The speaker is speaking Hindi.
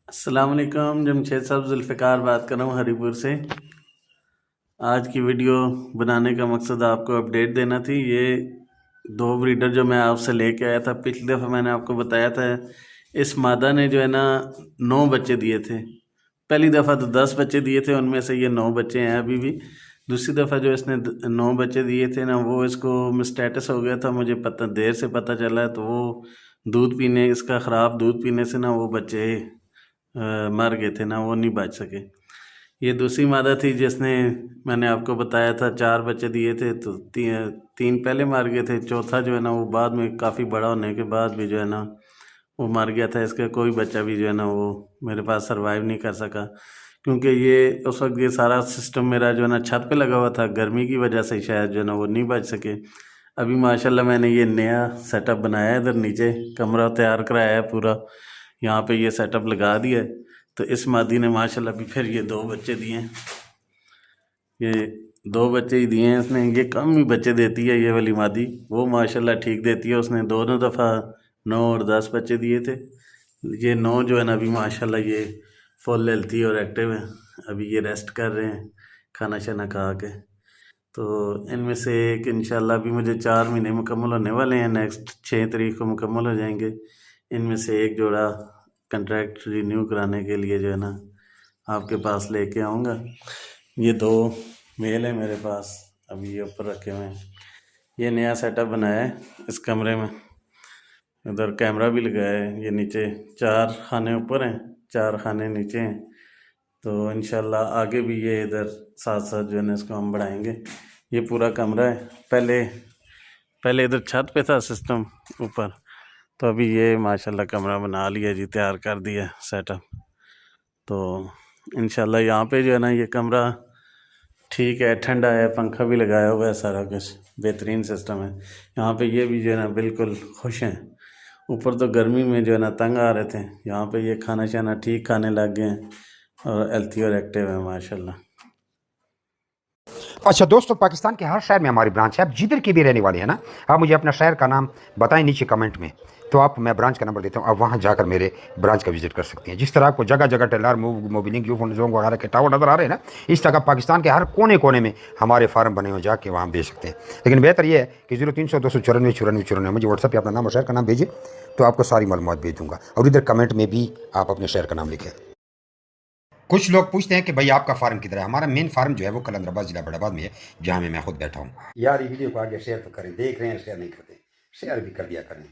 अस्सलाम वालेकुम। जमशेद साहब जुल्फ़िकार बात कर रहा हूँ हरीपुर से। आज की वीडियो बनाने का मकसद आपको अपडेट देना थी। ये दो ब्रीडर जो मैं आपसे लेके आया था, पिछली दफ़ा मैंने आपको बताया था इस मादा ने जो है ना 9 बच्चे दिए थे। पहली दफ़ा तो 10 बच्चे दिए थे, उनमें से ये 9 बच्चे हैं अभी भी। दूसरी दफ़ा जो इसने 9 बच्चे दिए थे ना, वो इसको मिस्टेटस हो गया था, मुझे देर से पता चला। तो वो दूध पीने, इसका ख़राब दूध पीने से ना वो बच्चे मर गए थे ना, वो नहीं बच सके। ये दूसरी मादा थी जिसने मैंने आपको बताया था 4 बच्चे दिए थे, तो 3 पहले मर गए थे। चौथा जो है ना वो बाद में काफ़ी बड़ा होने के बाद भी जो है ना वो मर गया था। इसका कोई बच्चा भी जो है ना वो मेरे पास सरवाइव नहीं कर सका, क्योंकि ये उस वक्त ये सारा सिस्टम मेरा जो है ना छत पे लगा हुआ था। गर्मी की वजह से शायद जो है ना वो नहीं बच सके। अभी माशाल्लाह मैंने ये नया सेटअप बनाया है, इधर नीचे कमरा तैयार कराया है पूरा, यहाँ पे ये सेटअप लगा दिया है। तो इस मादी ने माशाल्लाह भी फिर ये 2 बच्चे दिए हैं। ये 2 बच्चे ही दिए हैं इसने। ये कम ही बच्चे देती है ये वाली मादी, वो माशाल्लाह ठीक देती है। उसने दोनों दफ़ा 9 और 10 बच्चे दिए थे। ये 9 जो है ना अभी माशाल्लाह ये फुल हेल्थी और एक्टिव हैं। अभी ये रेस्ट कर रहे हैं खाना शाना खा के। तो इनमें से एक इंशाल्लाह अभी मुझे 4 महीने मुकम्मल होने वाले हैं, नेक्स्ट 6 तारीख को मुकम्मल हो जाएंगे। इनमें से एक जोड़ा कंट्रैक्ट रिन्यू कराने के लिए जो है ना आपके पास लेके आऊँगा। ये 2 मेल है मेरे पास, अभी ये ऊपर रखे हुए हैं। ये नया सेटअप बनाया है इस कमरे में, उधर कैमरा भी लगाया है। ये नीचे 4 खाने ऊपर हैं, 4 खाने नीचे हैं। तो इंशाल्लाह आगे भी ये इधर साथ साथ जो है ना इसको हम बढ़ाएंगे। ये पूरा कमरा है। पहले इधर छत पे था सिस्टम ऊपर, तो अभी ये माशाल्लाह कमरा बना लिया जी, तैयार कर दिया सेटअप। तो इंशाल्लाह यहाँ पे जो है ना ये कमरा ठीक है, ठंडा है, पंखा भी लगाया हुआ है, सारा कुछ बेहतरीन सिस्टम है। यहाँ पे ये भी जो है ना बिल्कुल खुश हैं। ऊपर तो गर्मी में जो है ना तंग आ रहे थे, यहाँ पे ये खाना शाना ठीक खाने लग गए हैं और हेल्थी और एक्टिव है माशाल्लाह। अच्छा दोस्तों, पाकिस्तान के हर शहर में हमारी ब्रांच है। आप जिधर की भी रहने वाले हैं ना, आप मुझे अपना शहर का नाम बताएं नीचे कमेंट में, तो आप मैं ब्रांच का नंबर देता हूँ, आप वहाँ जाकर मेरे ब्रांच का विजिट कर सकते हैं। जिस तरह आपको जगह जगह टेलर मोबिलिंग यूफोन जोंग वगैरह के टावर नजर आ रहे हैं ना, इस तरह पाकिस्तान के हर कोने कोने में हमारे फार्म बने हुए, जाके वहाँ बेच सकते हैं। लेकिन बेहतर यह है कि 0300 मुझे व्हाट्सअप पर अपना नाम और शहर का नाम भेजिए, तो आपको सारी मालूमात भेज दूँगा। और इधर कमेंट में भी आप अपने शहर का नाम लिखें। कुछ लोग पूछते हैं कि भाई आपका फार्म किधर है। हमारा मेन फार्म जो है वो कलंदराबाद जिला बड़ाबाद में है, जहाँ मैं खुद बैठा हूँ। यार ये वीडियो को आगे शेयर तो करें, देख रहे हैं शेयर नहीं करते, शेयर भी कर दिया करें।